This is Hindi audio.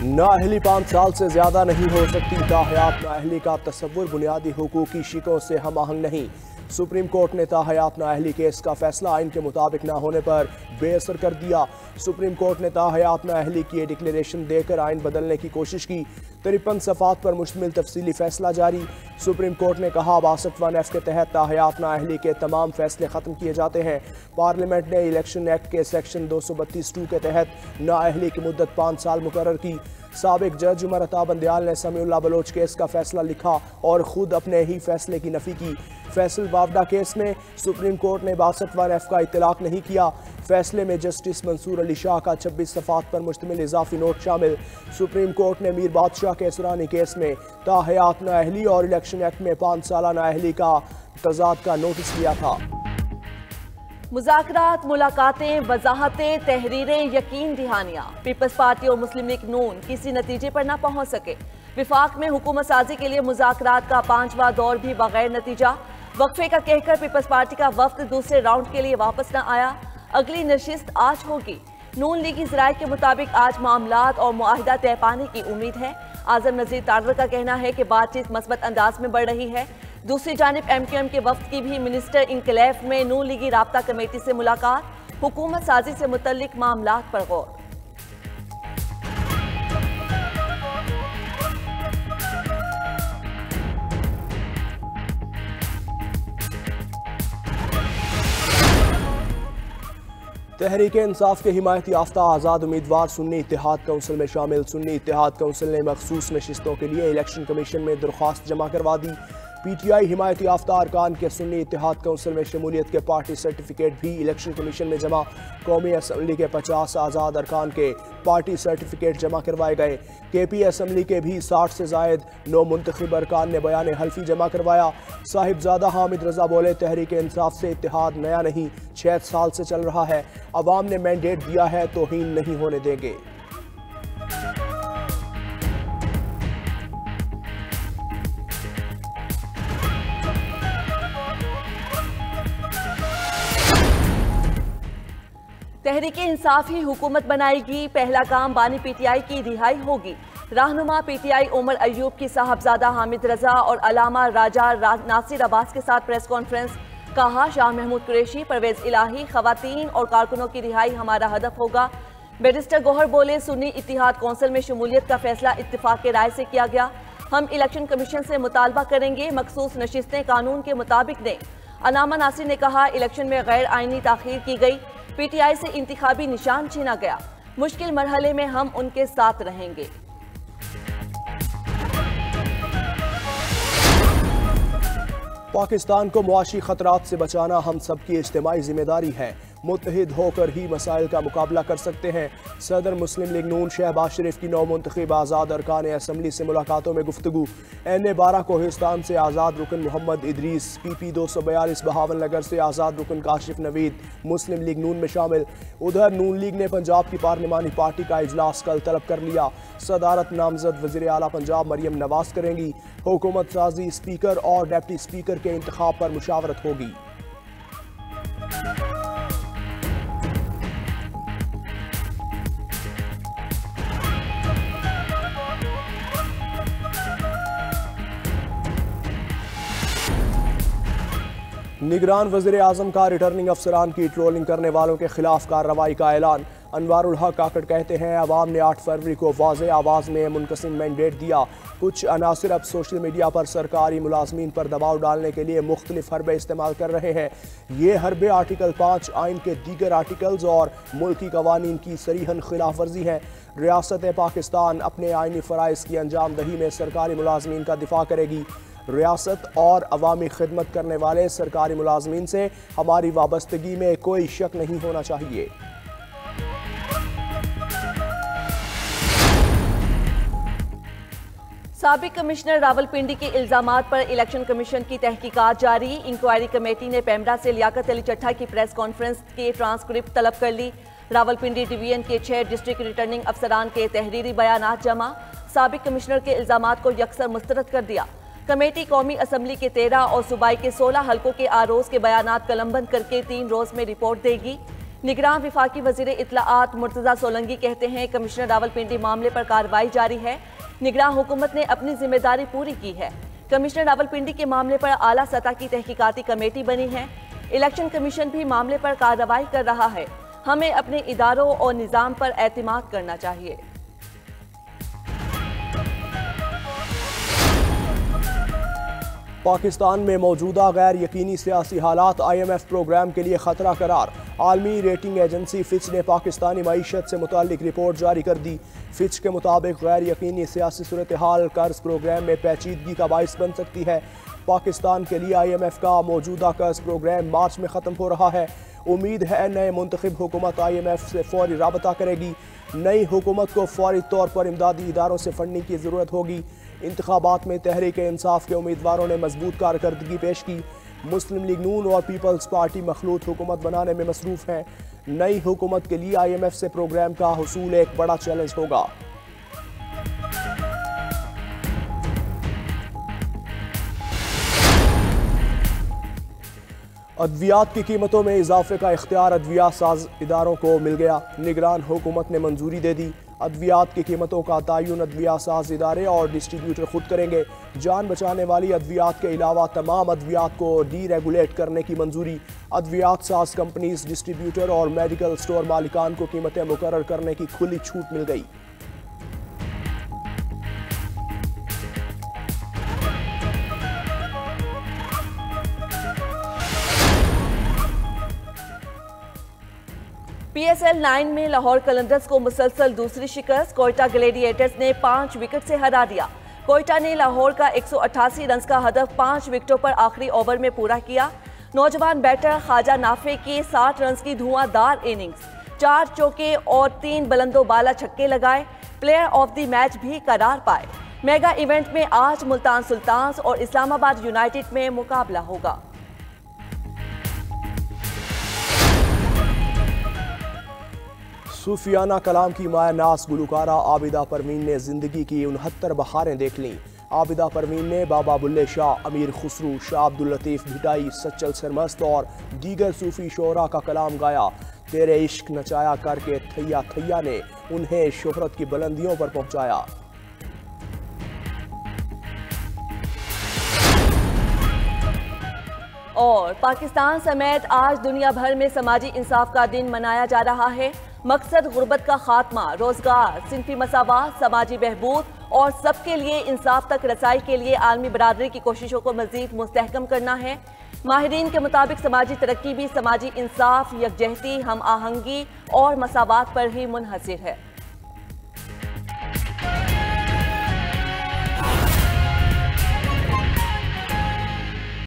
नाअहली 5 साल से ज्यादा नहीं हो सकती। ताहयात नाअहली का तस्वुर बुनियादी हुकूकी शिकों से हम आहंग नहीं। सुप्रीम कोर्ट ने ताहयात नाअहली केस का फैसला आइन के मुताबिक ना होने पर बेअसर कर दिया। सुप्रीम कोर्ट ने ताहयात नाअहली की डिक्लेरेशन देकर आइन बदलने की कोशिश की। 53 सफ़ात पर मुश्तमिल तफसीली फैसला जारी। सुप्रीम कोर्ट ने कहा 62(1)(f) के तहत ताहयात नाअहली के तमाम फैसले ख़त्म किए जाते हैं। पार्लियामेंट ने इलेक्शन एक्ट के सेक्शन 232(2) के तहत नाअहली की मुद्दत 5 साल मुकर्रर की। साबिक जज उमर अता बंदयाल ने समीउल्लाह बलोच केस का फैसला लिखा और खुद अपने ही फैसले की नफी की। फैसल बावडा केस में सुप्रीम कोर्ट ने 62(1)(f) का इतलाक नहीं किया। फैसले में जस्टिस मंसूर अली शाह का 26 सफ़ात पर मुश्तमिल इजाफी नोट शामिल। सुप्रीम कोर्ट ने मीर बादशाह के इसरानी केस में ताहयात नाअहली और इलेक्शन एक्ट में 5 साला नाअहली का तजाद का नोटिस लिया था। मुज़ाकरात, मुलाकातें, वजाहतें, तहरीरें, यकीन दहानियाँ। पीपल्स पार्टी और मुस्लिम लीग नून किसी नतीजे पर न पहुँच सके। विफाक में हुकूमत साजी के लिए मुज़ाकरात का 5वां दौर भी बगैर नतीजा। वक्फे का कहकर पीपल्स पार्टी का वफ्द दूसरे राउंड के लिए वापस न आया। अगली नशिस्त आज होगी। नून लीगी ज़राए के मुताबिक आज मामलात और मुआहिदा तय पाने की उम्मीद है। आज़म नज़ीर तारवर का कहना है कि बातचीत मस्बत अंदाज में बढ़ रही है। दूसरी जानिब MQM के वफ्द की भी मिनिस्टर इनकलाफ में नून लीगी राब्ता कमेटी से मुलाकात। हुकूमत साजी से मुतल्लिक मामलात पर गौर। तहरीक इंसाफ के हिमायती याफ्ता आज़ाद उम्मीदवार सुन्नी इत्तेहाद काउंसिल में शामिल। सुन्नी इत्तेहाद काउंसिल ने मखसूस नशिस्तों के लिए इलेक्शन कमीशन में दरख्वास्त जमा करवा दी। PTI हिमायती याफ्ता अरकान के सुन्नी इत्तेहाद काउंसिल में शमूलियत के पार्टी सर्टिफिकेट भी इलेक्शन कमीशन में जमा। कौमी असम्बली के 50 आज़ाद अरकान के पार्टी सर्टिफिकेट जमा करवाए गए। KP असम्बली के भी 60 से जायद नौ मुंतखब अरकान ने बयान हल्फी जमा करवाया। साहिबजादा हामिद रजा बोले तहरीक इंसाफ से इत्तेहाद नया नहीं, 6 साल से चल रहा है। अवाम ने मैंडेट दिया है, तौहीन नहीं होने देंगे। तहरीक इंसाफ ही हुकूमत बनाएगी। पहला काम बानी PTI की रिहाई होगी। रहनुमा PTI उमर अयूब की साहबजादा हामिद रजा और अलामा राजा नासिर अब्बास के साथ प्रेस कॉन्फ्रेंस। कहा शाह महमूद कुरैशी, परवेज इलाही, खवातीन और कारकुनों की रिहाई हमारा हदफ होगा। बैरिस्टर गौहर बोले सुन्नी इत्तेहाद कौंसिल में शमूलियत का फैसला इत्तेफाक के राय से किया गया। हम इलेक्शन कमीशन से मुतालबा करेंगे मखसूस नशिस्तें कानून के मुताबिक दें। अलामा नासिर ने कहा इलेक्शन में गैर आइनी ताखीर की गई। PTI से इंतखाबी निशान छीना गया। मुश्किल मरहले में हम उनके साथ रहेंगे। पाकिस्तान को मुआशी खतरात से बचाना हम सबकी इज्तिमाई जिम्मेदारी है। मुत्तहिद होकर ही मसाइल का मुकाबला कर सकते हैं। सदर मुस्लिम लीग नून शहबाज शरीफ की 9 मुंतखब आज़ाद अरकान असम्बली से मुलाकातों में गुफ्तगू। NA-12 कोहिस्तान से आज़ाद रुकन मोहम्मद इदरीस, PP 242 बहावल नगर से आज़ाद रुकन काशिफ नवीद मुस्लिम लीग नून में शामिल। उधर नून लीग ने पंजाब की पार्लिमानी पार्टी का इजलास कल तलब कर लिया। सदारत नामजद वज़ीर आला पंजाब मरियम नवाज करेंगी। हुकूमत साजी, स्पीकर और डिप्टी स्पीकर के इंतखाब पर मुशावरत होगी। निगरान वज़ीर आज़म का रिटर्निंग अफसरान की ट्रोलिंग करने वालों के खिलाफ कार्रवाई का ऐलान। अनवारुल हक काकड़ कहते हैं अवाम ने 8 फरवरी को वाज़ेह आवाज़ में मुनक़सिम मैंडेट दिया। कुछ अनासिर अब सोशल मीडिया पर सरकारी मुलाजमीन पर दबाव डालने के लिए मुख्तलिफ हरबे इस्तेमाल कर रहे हैं। ये हरबे आर्टिकल 5 आइन के दीगर आर्टिकल्स और मुल्की कवानीन की सरीहन खिलाफ वर्जी है। रियासत पाकिस्तान अपने आइनी फ़राइज़ की अंजाम दही में सरकारी मुलाजमीन का दिफा करेगी। रियासत और अवामी खिदमत करने वाले सरकारी मुलाजमीन से हमारी वाबस्तगी में कोई शक नहीं होना चाहिए। साबिक कमिश्नर रावलपिंडी के इल्जामात पर इलेक्शन कमीशन की तहकीकात जारी। इंक्वायरी कमेटी ने पेमरा से लियाकत अली चट्टा की प्रेस कॉन्फ्रेंस की ट्रांसक्रिप्ट तलब कर ली। रावलपिंडी डिवीजन के 6 डिस्ट्रिक्ट रिटर्निंग अफसरान के तहरीरी बयानात जमा। साबिक कमिश्नर के इल्जामात को यकसर मुस्तरद कर दिया। कमेटी कौमी असम्बली के 13 और सूबाई के 16 हलकों के आरोज के बयानात कलमबंद करके 3 रोज में रिपोर्ट देगी। निगरान विफाकी वजीर इत्तलाआत मुर्तजा सोलंकी कहते हैं कमिश्नर रावलपिंडी मामले पर कार्रवाई जारी है। निगरान हुकूमत ने अपनी जिम्मेदारी पूरी की है। कमिश्नर रावलपिंडी के मामले पर आला सतह की तहकीकाती कमेटी बनी है। इलेक्शन कमीशन भी मामले पर कार्रवाई कर रहा है। हमें अपने इदारों और निज़ाम पर एतमाद करना चाहिए। पाकिस्तान में मौजूदा गैर यकीनी सियासी हालात IMF प्रोग्राम के लिए खतरा करार। आलमी रेटिंग एजेंसी फिच ने पाकिस्तानी मईशत से मुतालिक रिपोर्ट जारी कर दी। फिच के मुताबिक गैर यकीनी सियासी सूरत हाल कर्ज प्रोग्राम में पेचीदगी का बाइस बन सकती है। पाकिस्तान के लिए IMF का मौजूदा कर्ज प्रोग्राम मार्च में ख़त्म हो रहा है। उम्मीद है नए मुंतखब हुकूमत IMF से फौरी राबता करेगी। नई हुकूमत को फौरी तौर पर इमदादी इदारों से फंडिंग की ज़रूरत होगी। इंतखाबात में तहरीक इंसाफ के उम्मीदवारों ने मजबूत कारकर्दगी पेश की। मुस्लिम लीग नून और पीपल्स पार्टी मखलूत हुकूमत बनाने में मसरूफ़ हैं। नई हुकूमत के लिए IMF से प्रोग्राम का हुसूल एक बड़ा चैलेंज होगा। अद्वियात की कीमतों में इजाफे का इख्तियार अद्वियात साज इदारों को मिल गया। निगरान हुकूमत ने मंजूरी दे दी। अद्वियात की कीमतों का तयन अद्वियात साज इदारे और डिस्ट्रीब्यूटर खुद करेंगे। जान बचाने वाली अद्वियात के अलावा तमाम अद्वियात को डीरेगुलेट करने की मंजूरी। अद्वियात साज कंपनीज, डिस्ट्रीब्यूटर और मेडिकल स्टोर मालिकान को कीमतें मुकर्रर करने की खुली छूट मिल गई। PSL 9 में लाहौर कलंदर्स को मुसलसल दूसरी शिकस्त। कोयटा ग्लेडिएटर्स ने 5 विकेट से हरा दिया। कोयटा ने लाहौर का 188 रन का हदफ 5 विकेटों पर आखिरी ओवर में पूरा किया। नौजवान बैटर ख्वाजा नाफे की 60 रन की धुआंधार इनिंग्स, 4 चौके और 3 बुलंदो बाला छक्के लगाए। प्लेयर ऑफ द मैच भी करार पाए। मेगा इवेंट में आज मुल्तान सुल्तान्स और इस्लामाबाद यूनाइटेड में मुकाबला होगा। सूफियाना कलाम की माया नास गुलकारा आबिदा परवीन ने जिंदगी की 69 बहारें देख लीं। आबिदा परवीन ने बाबा बुल्ले शाह, अमीर खुसरू, शाह अब्दुल लतीफ भिटाई, सच्चल सरमस्त और दीगर सूफी शोरा का कलाम गाया। तेरे इश्क नचाया करके थैया थैया ने उन्हें शोहरत की बुलंदियों पर पहुंचाया। और पाकिस्तान समेत आज दुनिया भर में समाजी इंसाफ का दिन मनाया जा रहा है। मकसद गुर्बत का खात्मा, रोजगार, सिंफी मसावात, समाजी बहबूद और सबके लिए इंसाफ तक रसाई के लिए आलमी बरादरी की कोशिशों को मजीद मुस्तहकम करना है। माहिरीन के मुताबिक समाजी तरक्की भी समाजी इंसाफ, यकजहती, हम आहंगी और मसावात पर ही मुनहसिर है।